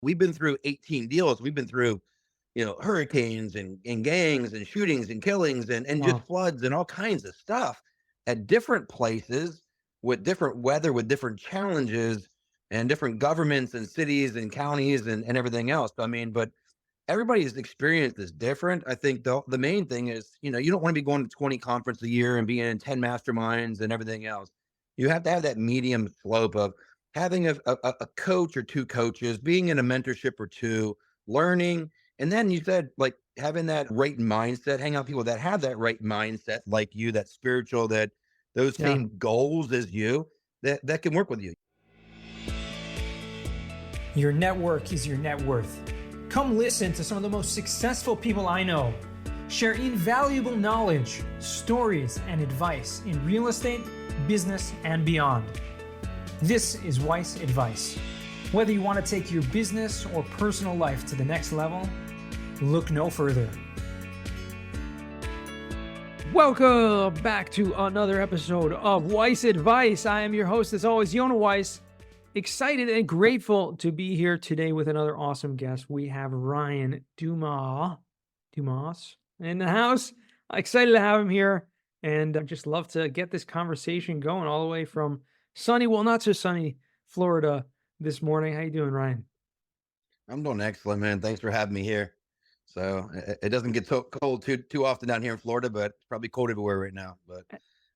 we've been through 18 deals. We've been through, hurricanes and gangs and shootings and killings and just Wow. floods and all kinds of stuff at different places with different weather, with different challenges and different governments and cities and counties and everything else. I mean, but everybody's experience is different. I think the main thing is, you don't want to be going to 20 conferences a year and being in 10 masterminds and everything else. You have to have that medium slope of having a coach or two coaches, being in a mentorship or two, learning. And then you said like having that right mindset, hang out with people that have that right mindset, like you, that spiritual, that those Yeah. same goals as you, that can work with you. Your network is your net worth. Come listen to some of the most successful people I know share invaluable knowledge, stories, and advice in real estate, business, and beyond. This is Weiss Advice. Whether you want to take your business or personal life to the next level, look no further. Welcome back to another episode of Weiss Advice. I am your host, as always, Yona Weiss. Excited and grateful to be here today with another awesome guest. We have Ryan Dumas in the house. Excited to have him here, and I just love to get this conversation going all the way from sunny, well, not so sunny, Florida this morning. How you doing, Ryan? I'm doing excellent, man. Thanks for having me here. So it doesn't get so cold too often down here in Florida, but it's probably cold everywhere right now. But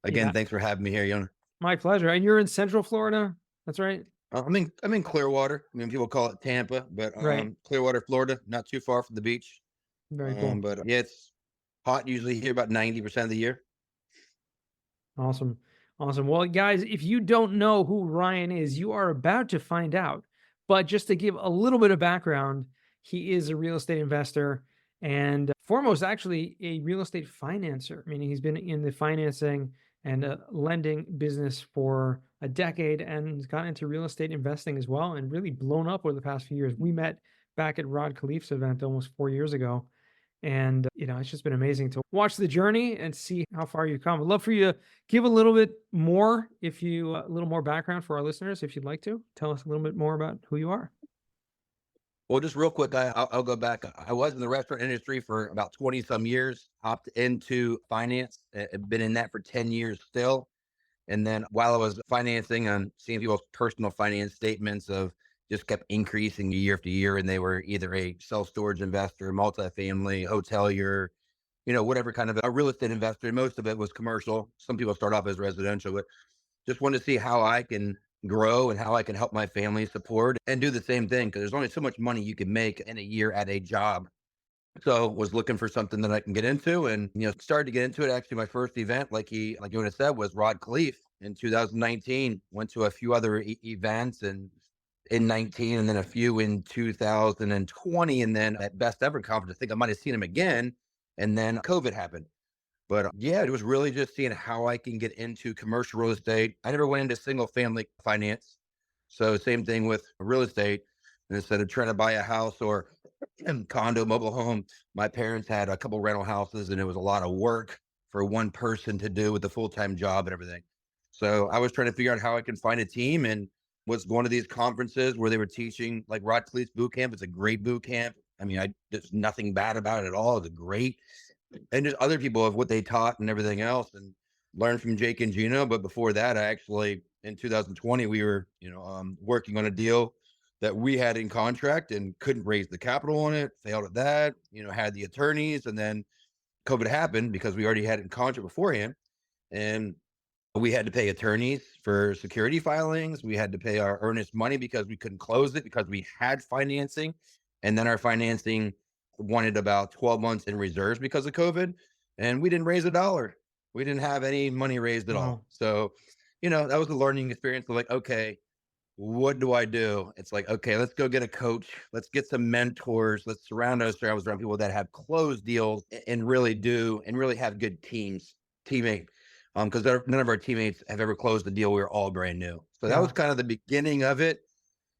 again, Yeah, thanks for having me here, Yona. my pleasure. And you're in Central Florida? That's right? I'm in Clearwater. I mean, people call it Tampa, but Right. Clearwater, Florida, not too far from the beach. Very cool. But yeah, it's hot usually here about 90% of the year. Awesome. Awesome. Well, guys, if you don't know who Ryan is, you are about to find out. But just to give a little bit of background, he is a real estate investor and foremost, actually, a real estate financer, meaning he's been in the financing and lending business for a decade and he's gotten into real estate investing as well and really blown up over the past few years. We met back at Rod Khleif's event almost 4 years ago. And, it's just been amazing to watch the journey and see how far you've come. I'd love for you to give a little bit more, a little more background for our listeners, if you'd like to. Tell us a little bit more about who you are. Well, just real quick, I'll go back. I was in the restaurant industry for about 20 some years, hopped into finance, I've been in that for 10 years still. And then while I was financing and seeing people's personal finance statements of just kept increasing year after year, and they were either a self-storage investor, multifamily, hotelier, whatever kind of a real estate investor. Most of it was commercial. Some people start off as residential, but just wanted to see how I can grow and how I can help my family support and do the same thing because there's only so much money you can make in a year at a job. So was looking for something that I can get into and started to get into it. Actually, my first event, like you would have said, was Rod Khleif in 2019. Went to a few other events and in 19 and then a few in 2020 and then at Best Ever Conference. I think I might have seen him again. And then COVID happened. But yeah, it was really just seeing how I can get into commercial real estate. I never went into single family finance. So same thing with real estate. And instead of trying to buy a house or condo, mobile home, my parents had a couple rental houses and it was a lot of work for one person to do with a full-time job and everything. So I was trying to figure out how I can find a team and was going to these conferences where they were teaching like Rod Khleif's boot camp. It's a great boot camp. I mean, there's nothing bad about it at all. It's great and just other people of what they taught and everything else and learned from Jake and Gino. But before that, I actually, in 2020, we were, working on a deal that we had in contract and couldn't raise the capital on it, failed at that, had the attorneys. And then COVID happened because we already had it in contract beforehand. And we had to pay attorneys for security filings. We had to pay our earnest money because we couldn't close it because we had financing. And then our financing wanted about 12 months in reserves because of COVID. And we didn't raise a dollar. We didn't have any money raised at all. Wow. So, that was a learning experience of like, okay, what do I do? It's like, okay, let's go get a coach. Let's get some mentors. Let's surround ourselves around people that have closed deals and really have good teammates. Because none of our teammates have ever closed a deal. We were all brand new. So that was Yeah. kind of the beginning of it.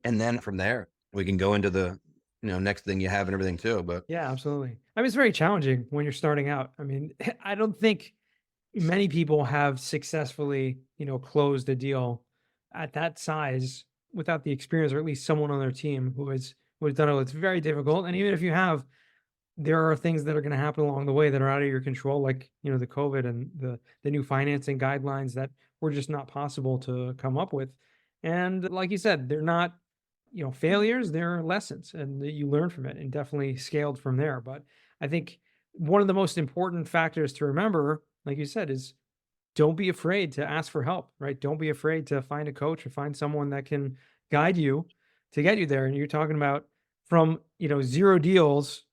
And then from there, we can go into the, next thing you have and everything too. But Yeah, absolutely. I mean, it's very challenging when you're starting out. I mean, I don't think many people have successfully, closed a deal at that size without the experience, or at least someone on their team who has would have done it. It's very difficult. And even if you have, there are things that are going to happen along the way that are out of your control, like, the COVID and the new financing guidelines that were just not possible to come up with. And like you said, they're not, failures, they're lessons, and that you learn from it and definitely scaled from there. But I think one of the most important factors to remember, like you said, is don't be afraid to ask for help, right? Don't be afraid to find a coach or find someone that can guide you to get you there. And you're talking about from, 0 deals,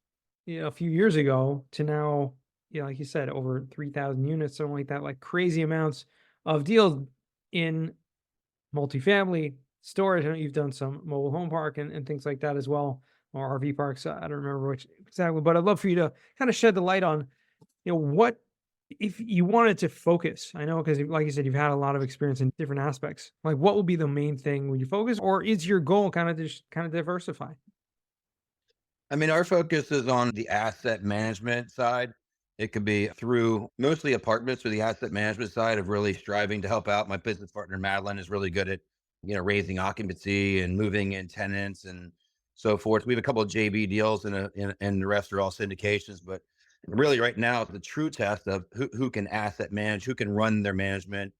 a few years ago to now, like you said, over 3,000 units, something like that, like crazy amounts of deals in multifamily storage. I know you've done some mobile home park and things like that as well, or RV parks. I don't remember which exactly, but I'd love for you to kind of shed the light on, what if you wanted to focus? I know because, like you said, you've had a lot of experience in different aspects. Like, what would be the main thing when you focus, or is your goal kind of just kind of diversify? I mean, our focus is on the asset management side. It could be through mostly apartments or the asset management side of really striving to help out. My business partner, Madeline, is really good at, raising occupancy and moving in tenants and so forth. We have a couple of JV deals and the rest are all syndications. But really right now, the true test of who can asset manage, who can run their management,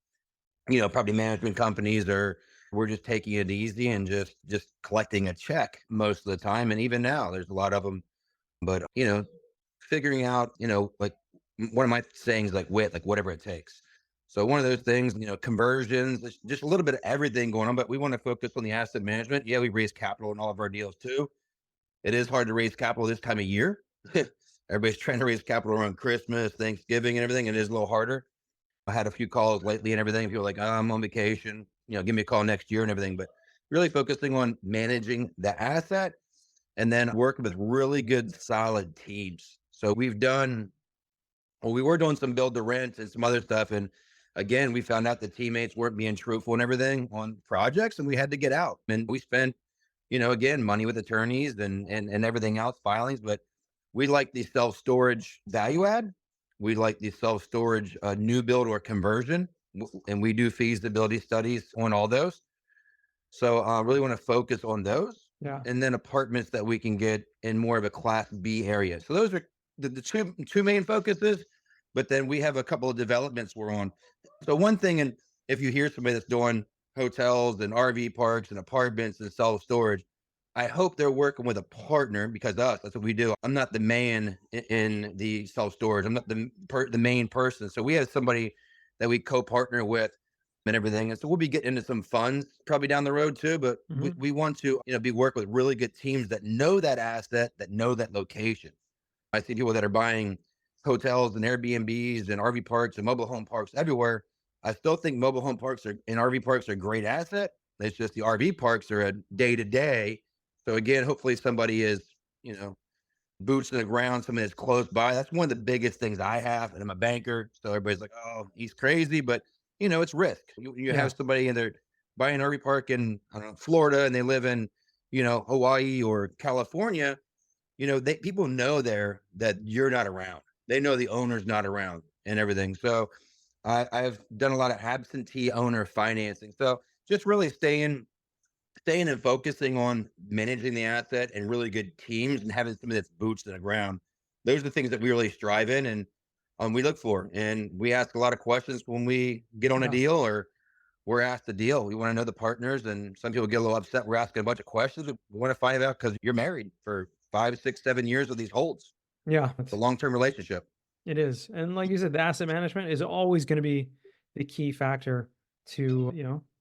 property management companies, or we're just taking it easy and just collecting a check most of the time. And even now, there's a lot of them. But figuring out, like one of my sayings, like wit, like whatever it takes. So one of those things, conversions, just a little bit of everything going on. But we want to focus on the asset management. Yeah, we raise capital in all of our deals too. It is hard to raise capital this time of year. Everybody's trying to raise capital around Christmas, Thanksgiving, and everything. It is a little harder. I had a few calls lately and everything. People are like, oh, I'm on vacation, give me a call next year and everything. But really focusing on managing the asset and then working with really good, solid teams. So we were doing some build to rent and some other stuff. And again, we found out the teammates weren't being truthful and everything on projects and we had to get out. And we spent, again, money with attorneys and everything else, filings. But we like the self storage value add. We like the self storage new build or conversion. And we do feasibility studies on all those. So I really want to focus on those Yeah. and then apartments that we can get in more of a class B area. So those are the two main focuses. But then we have a couple of developments we're on. So one thing, and if you hear somebody that's doing hotels and RV parks and apartments and self storage, I hope they're working with a partner because that's what we do. I'm not the man in the self storage. I'm not the main person. So we have somebody that we co-partner with and everything. And so we'll be getting into some funds probably down the road too. But Hmm. we want to, be working with really good teams that know that asset, that know that location. I see people that are buying hotels and Airbnbs and RV parks and mobile home parks everywhere. I still think mobile home parks and RV parks are a great asset. It's just the RV parks are a day to day. So again, hopefully somebody is, you know, boots in the ground, somebody that's close by. That's one of the biggest things I have. And I'm a banker. So everybody's like, oh, he's crazy. But, it's risk. You Yeah. have somebody and they're buying an RV park in, I don't know, Florida and they live in, Hawaii or California. People know there that you're not around. They know the owner's not around and everything. So I've done a lot of absentee owner financing. So just really staying and focusing on managing the asset and really good teams and having somebody that's boots to the ground. Those are the things that we really strive in and we look for. And we ask a lot of questions when we get on a Yeah. deal or we're asked the deal. We want to know the partners, and some people get a little upset. We're asking a bunch of questions. We want to find out because you're married for 5, 6, 7 years with these holds. Yeah. It's a long-term relationship. It is. And like you said, the asset management is always going to be the key factor to,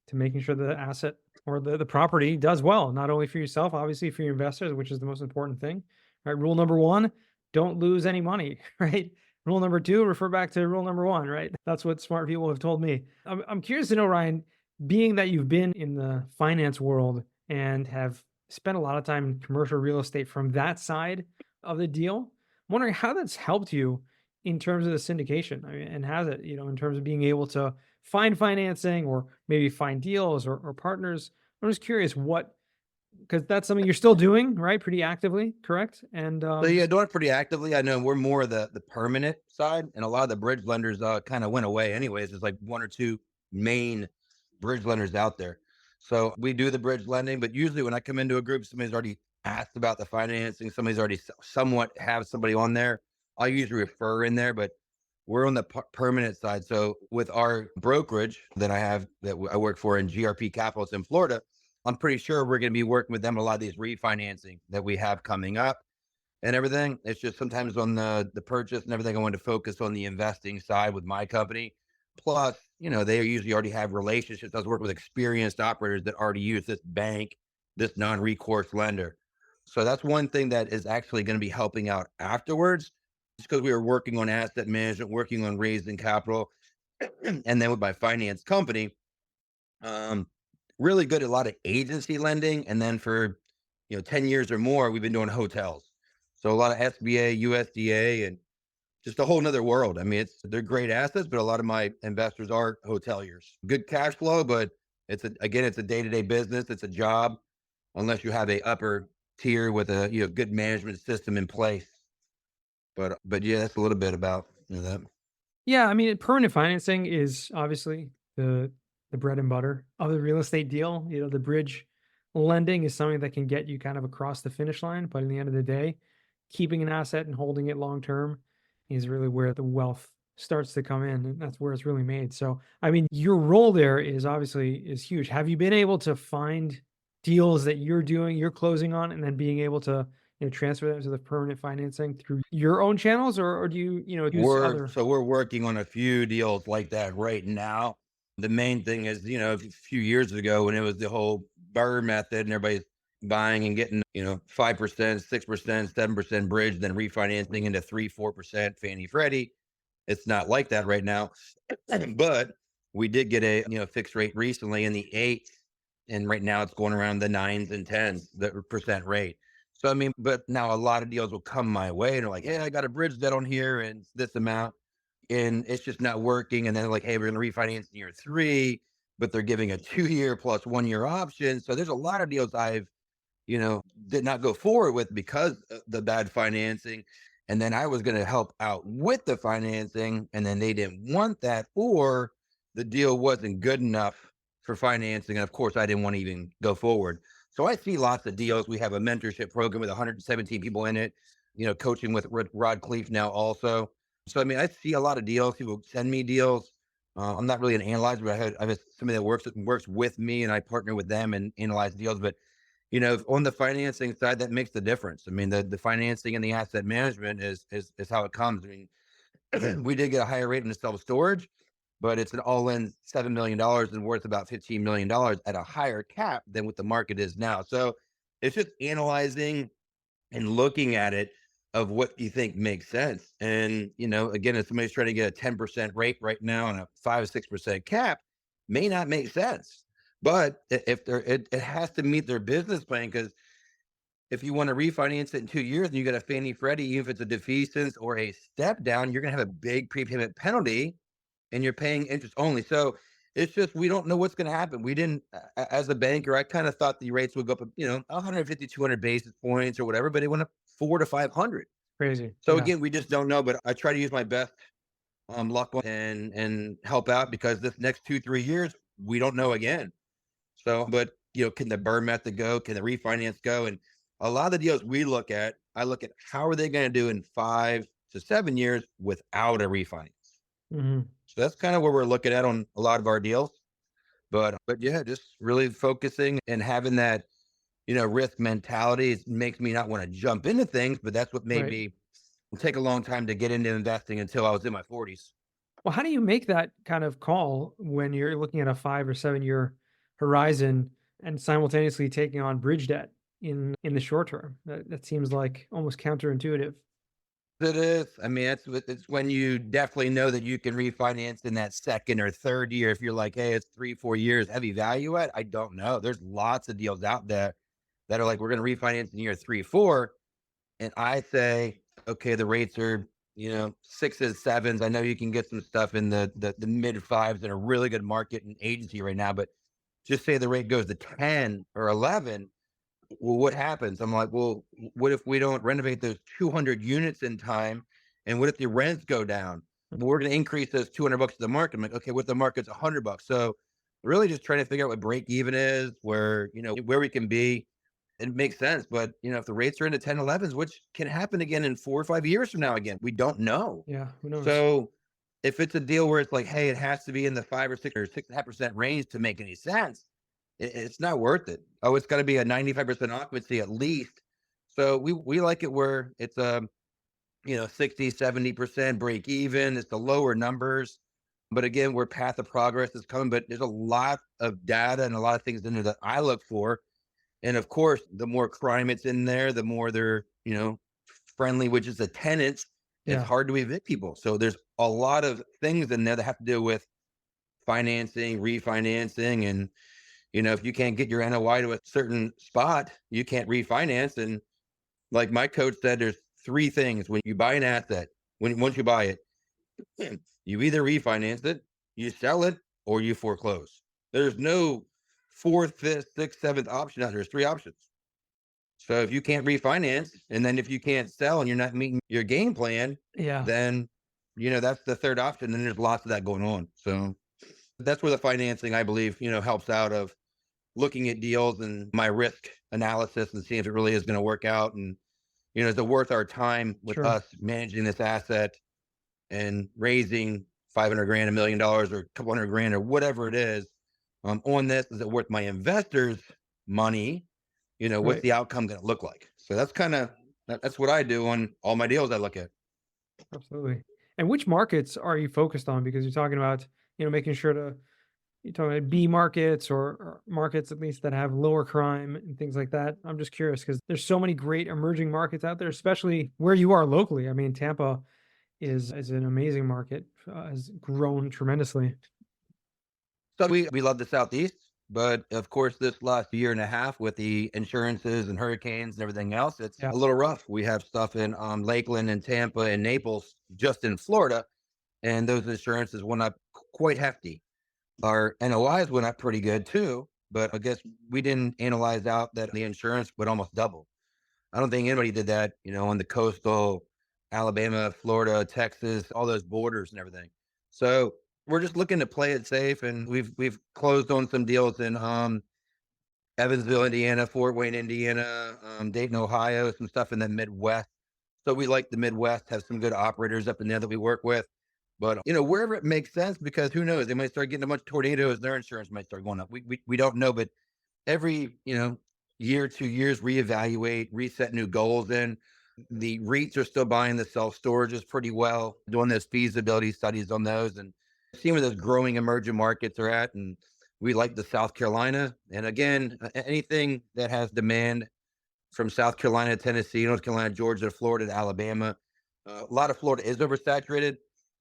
to making sure the asset or the property does well, not only for yourself, obviously for your investors, which is the most important thing. Right. Rule number one, don't lose any money. Right. Rule number two, refer back to rule number one. Right. That's what smart people have told me. I'm curious to know, Ryan, being that you've been in the finance world and have spent a lot of time in commercial real estate from that side of the deal, I'm wondering how that's helped you in terms of the syndication. I mean, and has it, in terms of being able to find financing or maybe find deals or partners? I'm just curious because that's something you're still doing, right? Pretty actively, correct? And So yeah, just, doing it pretty actively. I know we're more of the permanent side, and a lot of the bridge lenders kind of went away. Anyways, there's like one or two main bridge lenders out there. So we do the bridge lending, but usually when I come into a group, somebody's already asked about the financing, somebody's already somewhat have somebody on there, I'll usually refer in there, but we're on the permanent side. So with our brokerage that I have that I work for in GRP Capital, it's in Florida. I'm pretty sure we're going to be working with them on a lot of these refinancing that we have coming up and everything. It's just sometimes on the purchase and everything, I want to focus on the investing side with my company. Plus, they usually already have relationships. I was working with experienced operators that already use this bank, this non-recourse lender. So that's one thing that is actually going to be helping out afterwards, just because we were working on asset management, working on raising capital, and then with my finance company, um, really good at a lot of agency lending. And then for 10 years or more, we've been doing hotels. So a lot of SBA, USDA, and just a whole nother world. I mean, they're great assets, but a lot of my investors are hoteliers. Good cash flow, but it's a day-to-day business. It's a job, unless you have a upper tier with a good management system in place. But yeah, that's a little bit about that. Yeah, I mean, permanent financing is obviously the bread and butter of the real estate deal. The bridge lending is something that can get you kind of across the finish line, but in the end of the day, keeping an asset and holding it long term is really where the wealth starts to come in, and that's where it's really made. So, I mean, your role there is huge. Have you been able to find deals that you're closing on, and then being able to transfer them to the permanent financing through your own channels, or do you use other? We're working on a few deals like that right now. The main thing is, a few years ago when it was the whole BRRRR method and everybody's buying and getting, 5%, 6%, 7% bridge, then refinancing into 3, 4% Fannie Freddie. It's not like that right now. But we did get a, fixed rate recently in the eights. And right now it's going around the nines and tens, the percent rate. So I mean, but now a lot of deals will come my way and they're like, "Hey, I got a bridge debt on here and it's this amount," and it's just not working. And then like, "Hey, we're going to refinance in year 3," but they're giving a 2-year plus 1-year option. So there's a lot of deals I've did not go forward with because of the bad financing. And then I was going to help out with the financing, and then they didn't want that, or the deal wasn't good enough for financing. And of course, I didn't want to even go forward. So I see lots of deals. We have a mentorship program with 117 people in it, coaching with Rod Cleef now also. So, I mean, I see a lot of deals. People send me deals. I'm not really an analyzer, but I have somebody that works with me, and I partner with them and analyze deals. But on the financing side, that makes the difference. I mean, the financing and the asset management is how it comes. I mean, we did get a higher rate in the self storage, but it's an all-in $7 million and worth about $15 million at a higher cap than what the market is now. So it's just analyzing and looking at it of what you think makes sense. And again, if somebody's trying to get a 10% rate right now and a 5 or 6% cap, may not make sense. But if it has to meet their business plan, because if you want to refinance it in 2 years and you got a Fannie Freddie, even if it's a defeasance or a step down, you're gonna have a big prepayment penalty and you're paying interest only. So it's just we don't know what's gonna happen. We didn't as a banker, I kind of thought the rates would go up, 150, 200 basis points or whatever, but it went up 4 to 500. Crazy. So Yeah. again, we just don't know. But I try to use my best luck and help out, because this next 2, 3 years, we don't know again. So, but can the burn method go? Can the refinance go? And a lot of the deals I look at how are they going to do in 5 to 7 years without a refinance. Mhm. So that's kind of where we're looking at on a lot of our deals. But yeah, just really focusing and having that risk mentality makes me not want to jump into things. But that's what made Right. me take a long time to get into investing until I was in my 40s. Well, how do you make that kind of call when you're looking at a 5 or 7 year horizon and simultaneously taking on bridge debt in the short term? That seems like almost counterintuitive. It is. I mean, it's when you definitely know that you can refinance in that second or third year. If you're like, "Hey, it's 3, 4 years, heavy value at," I don't know. There's lots of deals out there that are like, "We're going to refinance in year 3, 4," and I say, "Okay, the rates are sixes, sevens. I know you can get some stuff in the mid fives in a really good market and agency right now, but just say the rate goes to 10 or 11. Well, what happens?" I'm like, "Well, what if we don't renovate those 200 units in time? And what if the rents go down? Well, we're going to increase those $200 to the market." I'm like, "Okay, what the market's $100." So really just trying to figure out what break even is, where we can be. it makes sense. But if the rates are in the 10, 11s, which can happen again in 4 or 5 years from now, again, we don't know. Yeah, who knows? So if it's a deal where it's like, hey, it has to be in the 5 or 6 or 6.5% range to make any sense, it's not worth it. Oh, it's got to be a 95% occupancy at least. So we like it where it's 60, 70% break even. It's the lower numbers. But again, where path of progress is coming. But there's a lot of data and a lot of things in there that I look for. And of course, the more crime it's in there, the more they're, friendly, which is the tenants. It's Yeah, hard to evict people. So there's a lot of things in there that have to do with financing, refinancing. And, if you can't get your NOI to a certain spot, you can't refinance. And like my coach said, there's three things when you buy an asset. Once you buy it, you either refinance it, you sell it, or you foreclose. There's no fourth, fifth, sixth, seventh option out there. There's three options. So if you can't refinance, and then if you can't sell and you're not meeting your game plan, yeah, then that's the third option. And there's lots of that going on. So that's where the financing, I believe, helps out of looking at deals and my risk analysis and seeing if it really is going to work out. And is it worth our time with sure. us managing this asset and raising 500 grand, $1 million, or a couple hundred grand, or whatever it is on this? Is it worth my investors' money? What's Right. the outcome going to look like? So that's what I do on all my deals I look at. Absolutely. And which markets are you focused on? Because you're talking about, making sure to you're talking about B markets or markets at least that have lower crime and things like that. I'm just curious because there's so many great emerging markets out there, especially where you are locally. I mean, Tampa is an amazing market, has grown tremendously. So we love the Southeast, but of course, this last year and a half with the insurances and hurricanes and everything else, it's Yeah, a little rough. We have stuff in Lakeland and Tampa and Naples, just in Florida, and those insurances went up quite hefty. Our NOIs went up pretty good too, but I guess we didn't analyze out that the insurance would almost double. I don't think anybody did that, on the coastal Alabama, Florida, Texas, all those borders and everything. So we're just looking to play it safe, and we've closed on some deals in Evansville, Indiana, Fort Wayne, Indiana, Dayton, Ohio, some stuff in the Midwest. So we like the Midwest, have some good operators up in there that we work with. But wherever it makes sense, because who knows, they might start getting a bunch of tornadoes, their insurance might start going up. We don't know, but every year, 2 years, reevaluate, reset new goals. In the REITs are still buying the self storages pretty well, doing those feasibility studies on those, and seeing where those growing emerging markets are at. And we like the South Carolina, and again, anything that has demand from South Carolina, Tennessee, North Carolina, Georgia, Florida, to Alabama. A lot of Florida is oversaturated,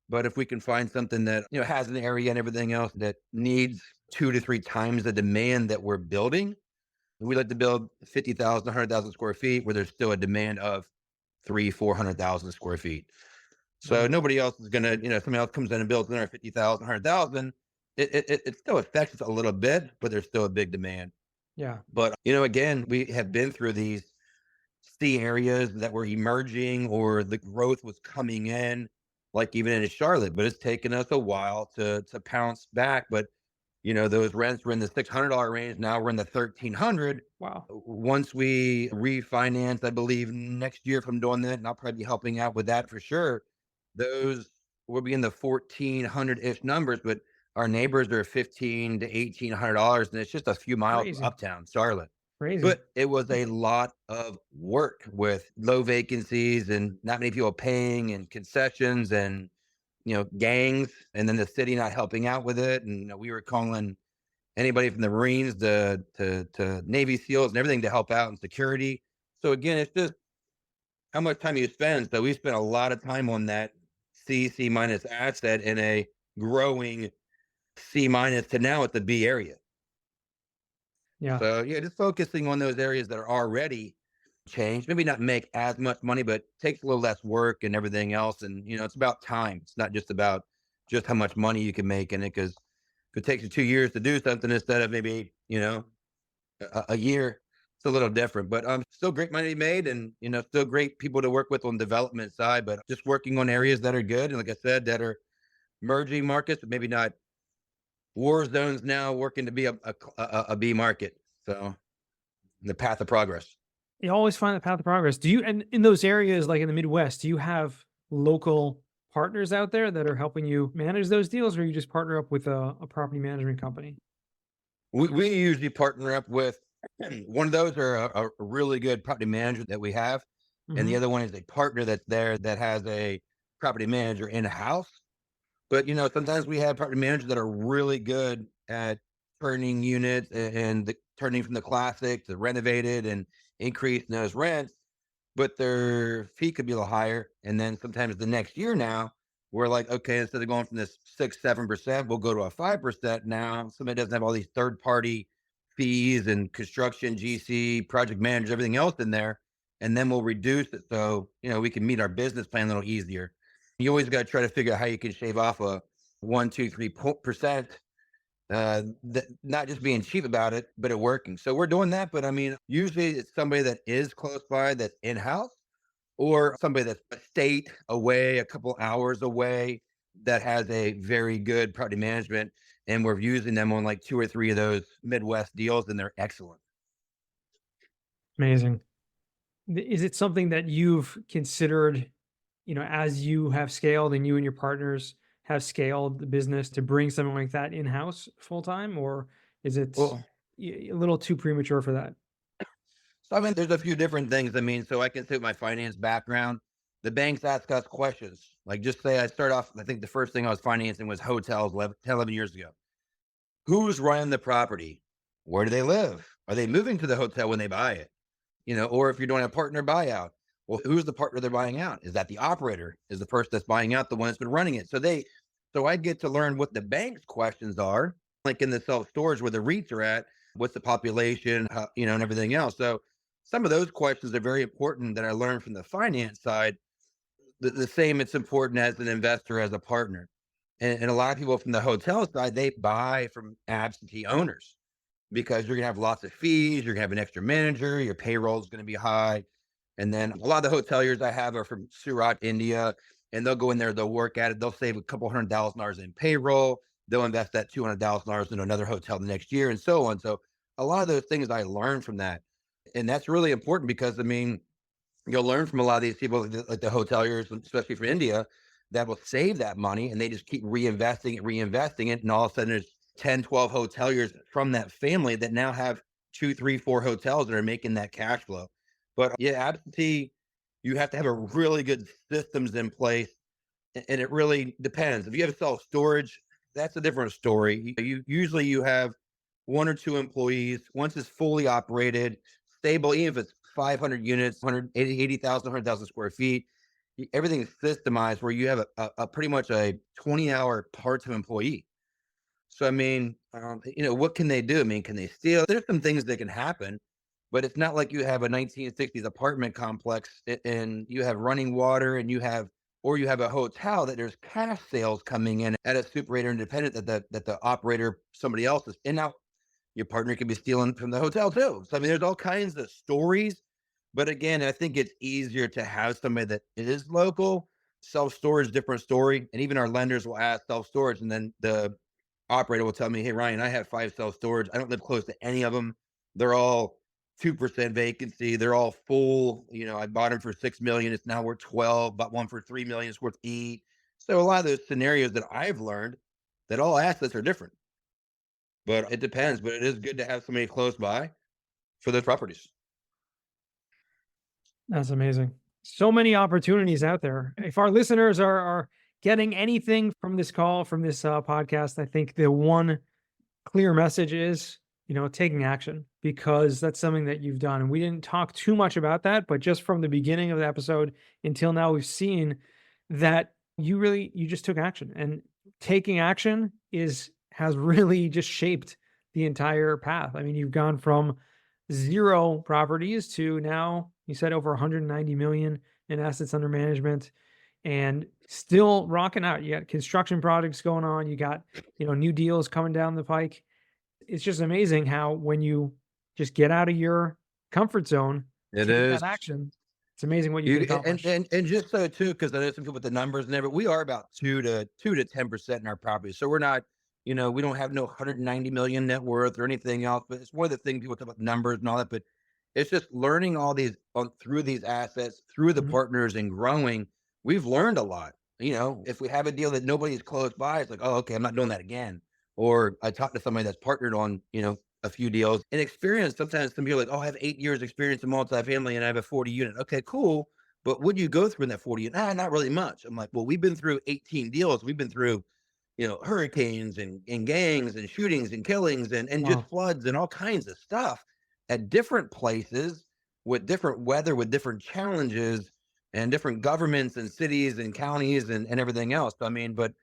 but if we can find something that has an area and everything else that needs 2 to 3 times the demand that we're building, we like to build 50,000, 100,000 square feet where there's still a demand of 400,000 square feet. So right. nobody else is gonna, somebody else comes in and builds another 50,000, 100,000. It still affects us a little bit, but there's still a big demand. Yeah, But again, we have been through these C areas that were emerging or the growth was coming in, like even in Charlotte, but it's taken us a while to pounce back. But those rents were in the $600 range. Now we're in the 1,300. wow. Once we refinance, I believe next year, if I'm doing that, and I'll probably be helping out with that for sure. Those will be in the 1,400 ish numbers, but our neighbors are 15 to $1,800, and it's just a few miles from Crazy, uptown Charlotte. crazy. But it was a lot of work with low vacancies and not many people paying and concessions and gangs, and then the city not helping out with it. And we were calling anybody from the Marines to Navy SEALs and everything to help out in security. So again, it's just how much time you spend. So we spent a lot of time on that C minus asset in a growing C minus to now at the B area. Yeah, So yeah, just focusing on those areas that are already changed. Maybe not make as much money, but takes a little less work and everything else. And it's about time. It's not just about just how much money you can make in it. Because if it takes you 2 years to do something instead of maybe a year, it's a little different. But still great money to be made, and still great people to work with on development side. But just working on areas that are good, and like I said, that are emerging markets, but maybe not war zones now, working to be a B market. So the path of progress. You always find the path of progress. Do you, and in those areas like in the Midwest, do you have local partners out there that are helping you manage those deals, or you just partner up with a property management company? We usually partner up with one of those are a really good property manager that we have, and the Hmm. other one is a partner that's there that has a property manager in house. But sometimes we have property managers that are really good at turning units and turning from the classic to renovated and increasing those rents, but their fee could be a little higher. And then sometimes the next year now, we're like, okay, instead of going from this 6, 7%, we'll go to a 5% now. Somebody doesn't have all these third party fees and construction, GC, project managers, everything else in there. And then we'll reduce it so, we can meet our business plan a little easier. You always got to try to figure out how you can shave off a 1, 2, 3% not just being cheap about it, but it working. So we're doing that. But I mean, usually it's somebody that is close by that's in house or somebody that's a state away, a couple hours away that has a very good property management. And we're using them on like two or three of those Midwest deals, and they're excellent. Amazing. Is it something that you've considered, as you have scaled and you and your partners have scaled the business to bring something like that in-house full time, or is it Well, a little too premature for that? so I mean, there's a few different things. I mean, so I can say with my finance background, the banks ask us questions. Like, just say I start off, I think the first thing I was financing was hotels 11 years ago. Who's running the property? Where do they live? Are they moving to the hotel when they buy it? Or if you're doing a partner buyout, well, who's the partner they're buying out? Is that the operator? Is the person that's buying out the one that's been running it? So I get to learn what the bank's questions are, like in the self storage where the REITs are at, what's the population, and everything else. So some of those questions are very important that I learned from the finance side. The same, it's important as an investor, as a partner. And a lot of people from the hotel side, they buy from absentee owners because you're gonna have lots of fees, you're gonna have an extra manager, your payroll is gonna be high. And then a lot of the hoteliers I have are from Surat, India, and they'll go in there, they'll work at it, they'll save a couple $100,000 in payroll, they'll invest that $200,000 in another hotel the next year, and so on. So a lot of those things I learned from that, and that's really important because I mean, you'll learn from a lot of these people, like the hoteliers, especially from India, that will save that money and they just keep reinvesting it. And all of a sudden, there's 10, 12 hoteliers from that family that now have two, three, four hotels that are making that cash flow. But yeah, absentee, you have to have a really good systems in place. And it really depends. If you have self storage, that's a different story. You have one or two employees. Once it's fully operated, stable, even if it's 500 units, 180,000, 100,000 square feet, everything is systemized where you have a pretty much a 20-hour part-time employee. So, I mean, what can they do? I mean, can they steal? There's some things that can happen, but it's not like you have a 1960s apartment complex and you have running water and or you have a hotel that there's cash sales coming in at a super 8 independent that the operator, somebody else is. And now your partner could be stealing from the hotel too. So I mean, there's all kinds of stories. But again, I think it's easier to have somebody that is local. Self storage, different story. And even our lenders will ask self storage, and then the operator will tell me, "Hey Ryan, I have 5 self storage. I don't live close to any of them. They're all 2% vacancy. They're all full. I bought them for 6 million. It's now worth 12. Bought one for 3 million. It's worth 8." So a lot of those scenarios that I've learned that all assets are different. But it depends, but it is good to have somebody close by for those properties. That's amazing. So many opportunities out there. If our listeners are getting anything from this call, from this podcast, I think the one clear message is, taking action, because that's something that you've done. And we didn't talk too much about that, but just from the beginning of the episode until now, we've seen that you just took action, and taking action has really just shaped the entire path. I mean, you've gone from 0 properties to now you said over 190 million in assets under management, and still rocking out. You got construction projects going on, you got, new deals coming down the pike. It's just amazing how when you just get out of your comfort zone, It take is. that action, it's amazing what you can You accomplish. and just so too, because I know some people with the numbers and everything, we are about 2 to 10% in our property. So we're not, we don't have no 190 million net worth or anything else. But it's one of the things people talk about numbers and all that. But It's just learning all these through these assets, through the Mhm. partners and growing. We've learned a lot. If we have a deal that nobody's close by, it's like, oh, okay, I'm not doing that again. Or I talked to somebody that's partnered on, a few deals and experience. Sometimes some people are like, oh, I have 8 years experience in multifamily and I have a 40 unit. Okay, cool. But what do you go through in that 40 unit? Not really much. I'm like, well, we've been through 18 deals. We've been through, hurricanes and gangs and shootings and killings and just Wow. floods and all kinds of stuff at different places with different weather, with different challenges and different governments and cities and counties and everything else. I mean, but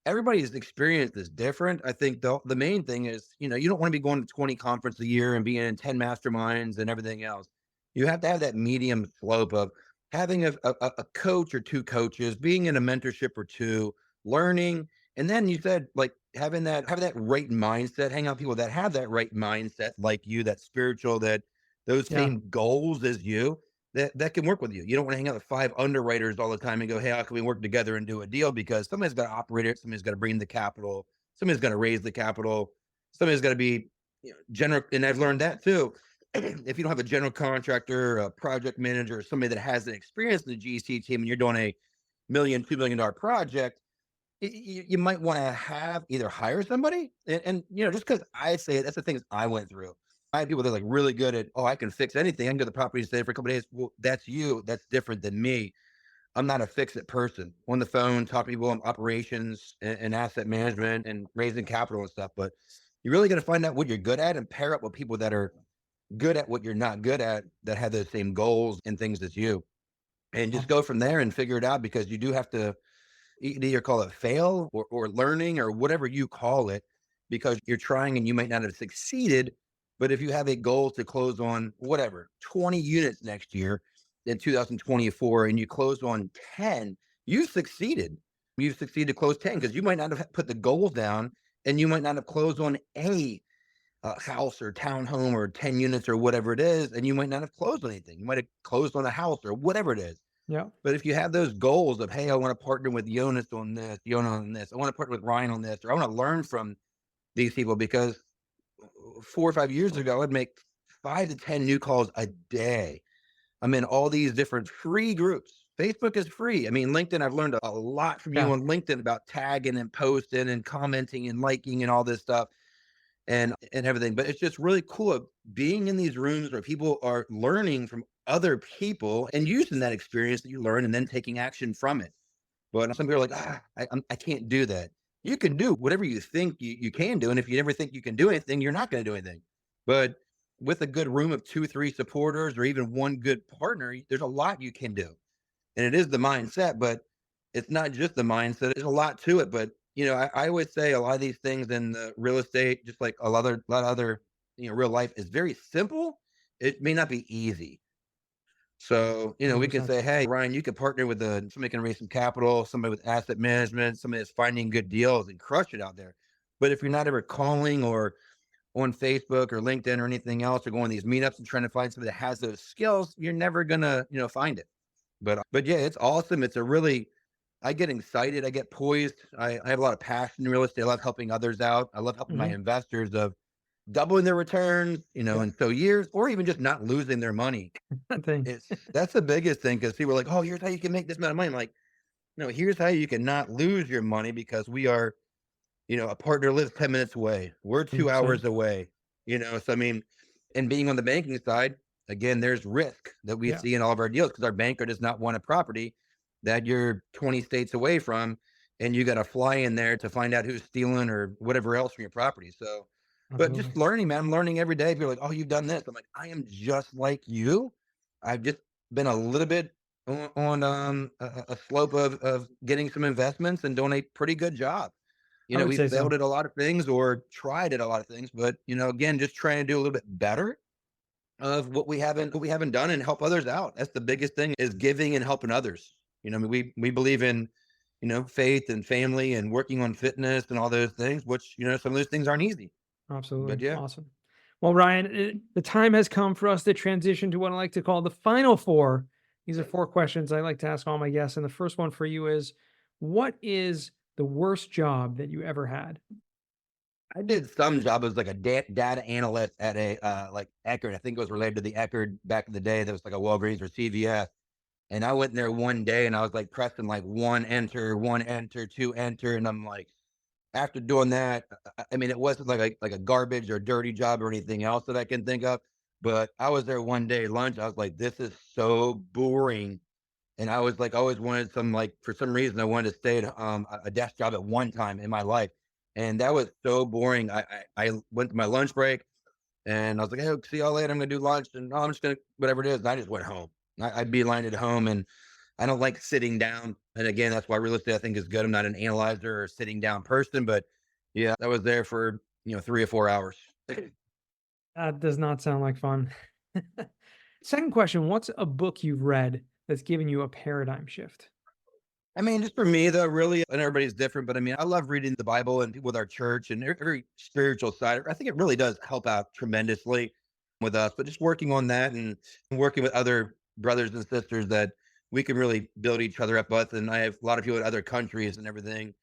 everybody's experience is different. I think the main thing is, you don't want to be going to 20 conferences a year and being in 10 masterminds and everything else. You have to have that medium slope of having a coach or two coaches, being in a mentorship or two, learning. And then you said like having that right mindset, hang out with people that have that right mindset, like you, that spiritual, that those Yeah. same goals as you, that can work with you. You don't want to hang out with five underwriters all the time and go, hey, how can we work together and do a deal? Because somebody's got to operate it, somebody's got to bring the capital, somebody's got to raise the capital, somebody's got to be general. And I've learned that too. If you don't have a general contractor, a project manager, or somebody that has an experience in the GC team, and you're doing a million, $2 million project, you might want to have either hire somebody and just because I say it, that's the things I went through. I have people that are like really good at, oh, I can fix anything. I can go to the property and stay for a couple of days. Well, that's you. That's different than me. I'm not a fix it person. On the phone, talk to people on operations and asset management and raising capital and stuff. But you're really going to find out what you're good at and pair up with people that are good at what you're not good at, that have those same goals and things as you. And just Wow. go from there and figure it out, because you do have to, you can either call it fail or learning or whatever you call it, because you're trying and you might not have succeeded. But if you have a goal to close on whatever 20 units next year in 2024 and you close on 10, you succeeded. You've succeeded to close 10 because you might not have put the goals down and you might not have closed on a house or townhome or 10 units or whatever it is. And you might not have closed on anything. You might have closed on a house or whatever it is. Yeah. But if you have those goals of, hey, I want to partner with Jonas on this, Yona on this, I want to partner with Ryan on this, or I want to learn from these people, because 4 or 5 years ago, I'd make 5 to 10 new calls a day. I'm in all these different free groups. Facebook is free. I mean, LinkedIn, I've learned a lot from you Yeah. on LinkedIn about tagging and posting and commenting and liking and all this stuff and everything. But it's just really cool being in these rooms where people are learning from other people and using that experience that you learn and then taking action from it. But some people are like, I can't do that. You can do whatever you think you can do. And if you never think you can do anything, you're not going to do anything. But with a good room of 2, 3 supporters or even one good partner, there's a lot you can do. And it is the mindset, but it's not just the mindset. There's a lot to it. But I always say a lot of these things in the real estate, just like a lot of other, real life, is very simple. It may not be easy. So, we can 100%. say, hey, Ryan, you could partner with somebody can raise some capital, somebody with asset management, somebody that's finding good deals and crush it out there. But if you're not ever calling or on Facebook or LinkedIn or anything else, or going to these meetups and trying to find somebody that has those skills, you're never gonna, find it. But yeah, it's awesome. It's a really, I get excited, I get poised. I have a lot of passion in real estate. I love helping others out. I love helping my Hmm. investors of doubling their returns, Yeah. in so years, or even just not losing their money. That thing. That's the biggest thing, because people are like, oh, here's how you can make this amount of money. I'm like, no, here's how you can not lose your money, because we are, a partner lives 10 minutes away. We're 2 hours 100%. away, So I mean, and being on the banking side, again, there's risk that we Yeah. see in all of our deals, because our banker does not want a property that you're 20 states away from and you got to fly in there to find out who's stealing or whatever else from your property. So, but Absolutely. just learning, man, I'm learning every day. People are like, oh, you've done this. I'm like, I am just like you. I've just been a little bit on a slope of getting some investments and doing a pretty good job. I would We say failed so. at a lot of things or tried at a lot of things, but again, just trying to do a little bit better of what we haven't done and help others out. That's the biggest thing, is giving and helping others. I mean, we believe in, faith and family and working on fitness and all those things, which, some of those things aren't easy. But Absolutely. yeah. Awesome. Well, Ryan, the time has come for us to transition to what I like to call the final four. These are four questions I like to ask all my guests. And the first one for you is, what is the worst job that you ever had? I did some job as like a data analyst at a like Eckerd. I think it was related to the Eckerd back in the day. That was like a Walgreens or CVS. And I went in there one day and I was like pressing like one enter, two enter. And I'm like, after doing that, I mean, it wasn't like a garbage or dirty job or anything else that I can think of. But I was there one day lunch. I was like, this is so boring. And I was like, always wanted some, like, for some reason, I wanted to stay at a desk job at one time in my life. And that was so boring. I went to my lunch break and I was like, hey, see y'all later. I'm going to do lunch. And I'm just going to, whatever it is. And I just went home. I beelined it home. And I don't like sitting down. And again, that's why real estate I think is good. I'm not an analyzer or sitting down person, but yeah, I was there for 3 or 4 hours. That does not sound like fun. Second question, what's a book you've read that's given you a paradigm shift? I mean, just for me though, really, and everybody's different, but I mean, I love reading the Bible and with our church and every spiritual side. I think it really does help out tremendously with us, but just working on that and working with other brothers and sisters that we can really build each other up with. And I have a lot of people in other countries and everything.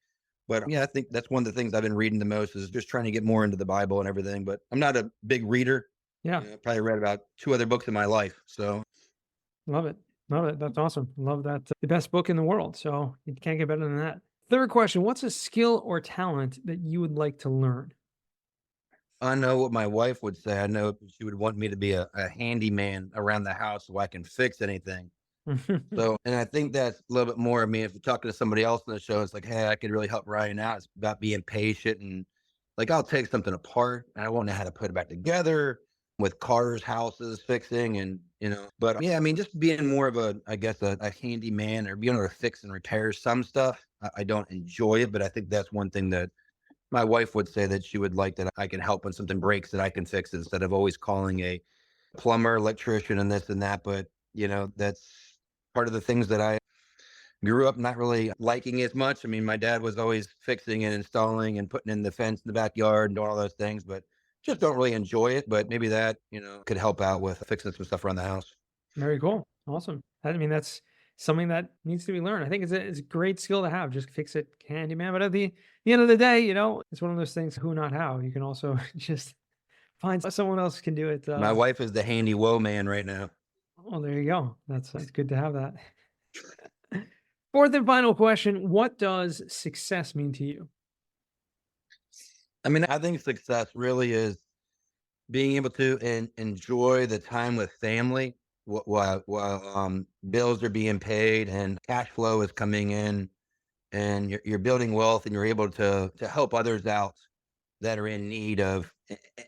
But yeah, I think that's one of the things I've been reading the most is just trying to get more into the Bible and everything. But I'm not a big reader. Yeah, I probably read about two other books in my life. So love it. Love it. That's awesome. Love that. The best book in the world. So you can't get better than that. Third question, what's a skill or talent that you would like to learn? I know what my wife would say. I know she would want me to be a handyman around the house so I can fix anything. So, and I think that's a little bit more. I mean, if you're talking to somebody else on the show, it's like, hey, I could really help Ryan out. It's about being patient and like I'll take something apart and I won't know how to put it back together with cars, houses, fixing and. But yeah, I mean, just being more of I guess, a handyman or being able to fix and repair some stuff. I don't enjoy it, but I think that's one thing that my wife would say that she would like that I can help when something breaks that I can fix it instead of always calling a plumber, electrician, and this and that. But that's part of the things that I grew up not really liking as much. I mean, my dad was always fixing and installing and putting in the fence in the backyard and doing all those things, but just don't really enjoy it. But maybe that, could help out with fixing some stuff around the house. Very cool. Awesome. I mean, that's something that needs to be learned. I think it's a great skill to have. Just fix it, handyman. But at the end of the day, it's one of those things. Who, not how. You can also just find someone else can do it. My wife is the handy woe man right now. Oh, there you go. That's good to have that. Fourth and final question: what does success mean to you? I mean, I think success really is being able to enjoy the time with family while bills are being paid and cash flow is coming in and you're building wealth and you're able to help others out that are in need of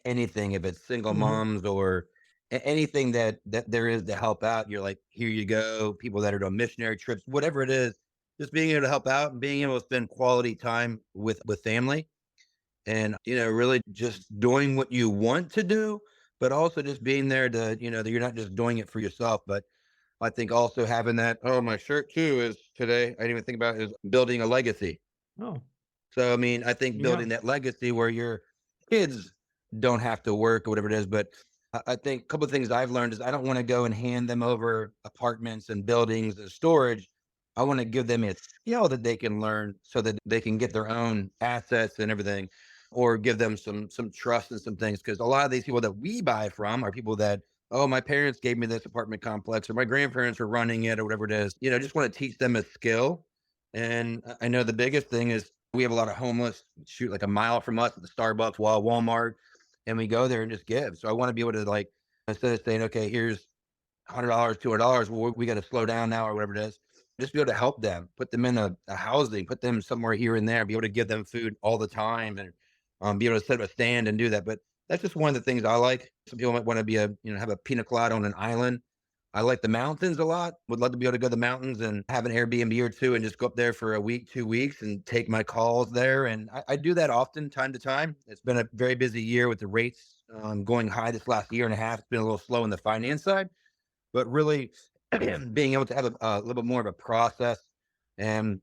anything, if it's single Mhm. moms or anything that there is to help out. You're like, here you go. People that are doing missionary trips, whatever it is, just being able to help out and being able to spend quality time with family and really just doing what you want to do, but also just being there to that you're not just doing it for yourself, but I think also having that. Oh, my shirt too is today. I didn't even think about is building a legacy. Oh, So, I mean, I think yeah. building that legacy where your kids don't have to work or whatever it is. But I think a couple of things I've learned is I don't want to go and hand them over apartments and buildings and storage. I want to give them a skill that they can learn so that they can get their own assets and everything, or give them some trust and some things. Because a lot of these people that we buy from are people that, oh, my parents gave me this apartment complex or my grandparents are running it or whatever it is. Just want to teach them a skill. And I know the biggest thing is we have a lot of homeless shoot like a mile from us at the Starbucks, Walmart, and we go there and just give. So I want to be able to like instead of saying, okay, here's $100, $200, well, we got to slow down now or whatever it is. Just be able to help them, put them in a housing, put them somewhere here and there, be able to give them food all the time, and be able to set up a stand and do that. But that's just one of the things I like. Some people might want to be have a pina colada on an island. I like the mountains a lot. Would love to be able to go to the mountains and have an Airbnb or two and just go up there for a week, 2 weeks and take my calls there. And I do that often, time to time. It's been a very busy year with the rates going high this last year and a half. It's been a little slow in the finance side, but really being able to have a little bit more of a process and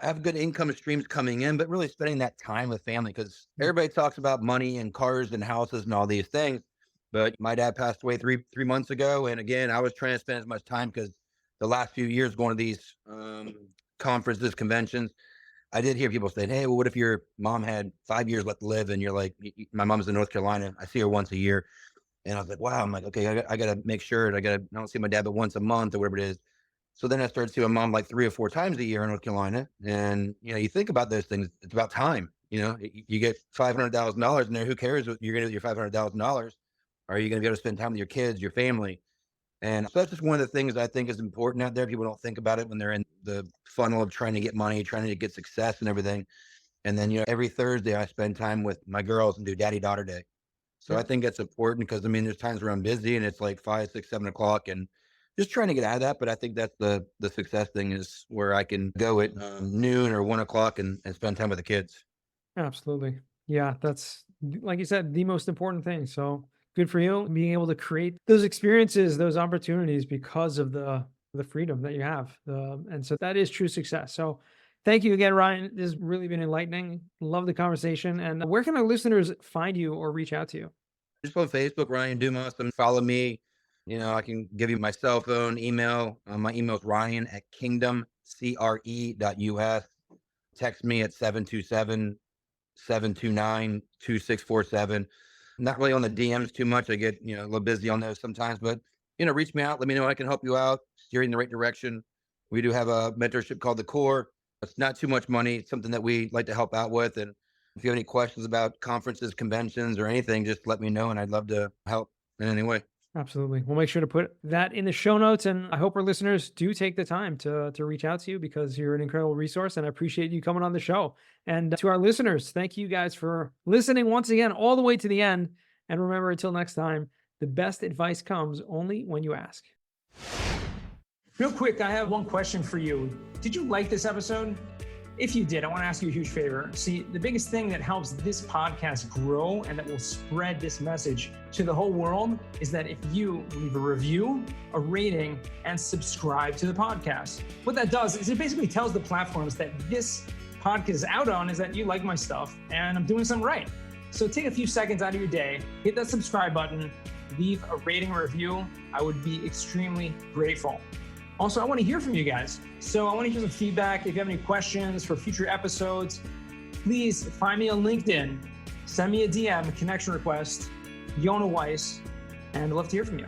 have good income streams coming in, but really spending that time with family because Mm. everybody talks about money and cars and houses and all these things. But my dad passed away three months ago, and again, I was trying to spend as much time because the last few years going to these conferences, conventions, I did hear people saying, "Hey, well, what if your mom had 5 years left to live?" And you're like, My mom's in North Carolina. I see her once a year." And I was like, "Wow." I'm like, "Okay, I got to make sure. I don't see my dad but once a month or whatever it is." So then I started seeing my mom like 3 or 4 times a year in North Carolina. And you think about those things. It's about time. You get $500,000 in there. Who cares what you're going to do with your $500,000? Are you going to be able to spend time with your kids, your family? And so that's just one of the things I think is important out there. People don't think about it when they're in the funnel of trying to get money, trying to get success and everything. And then, every Thursday I spend time with my girls and do daddy daughter day. So I Yep. think that's important because, I mean, there's times where I'm busy and it's like 5, 6, 7 o'clock and just trying to get out of that. But I think that's the success thing is where I can go at noon or 1 o'clock and spend time with the kids. Absolutely. Yeah, that's like you said, the most important thing. So good for you being able to create those experiences, those opportunities because of the freedom that you have. And so that is true success. So thank you again, Ryan. This has really been enlightening. Love the conversation. And where can our listeners find you or reach out to you? Just on Facebook, Ryan Dumas, and follow me. I can give you my cell phone, email. My email is ryan@kingdomcre.us. Text me at 727-729-2647. Not really on the DMs too much. I get, a little busy on those sometimes, but, reach me out. Let me know I can help you out, steer you in the right direction. We do have a mentorship called The Core. It's not too much money. It's something that we like to help out with. And if you have any questions about conferences, conventions, or anything, just let me know. And I'd love to help in any way. Absolutely. We'll make sure to put that in the show notes. And I hope our listeners do take the time to reach out to you because you're an incredible resource. And I appreciate you coming on the show. And to our listeners, thank you guys for listening once again, all the way to the end. And remember, until next time, the best advice comes only when you ask. Real quick, I have one question for you. Did you like this episode? If you did, I want to ask you a huge favor. See, the biggest thing that helps this podcast grow and that will spread this message to the whole world is that if you leave a review, a rating, and subscribe to the podcast. What that does is it basically tells the platforms that this podcast is out on is that you like my stuff and I'm doing something right. So take a few seconds out of your day, hit that subscribe button, leave a rating or review. I would be extremely grateful. Also, I want to hear from you guys. So I want to hear some feedback. If you have any questions for future episodes, please find me on LinkedIn, send me a DM, a connection request, Yona Weiss, and I'd love to hear from you.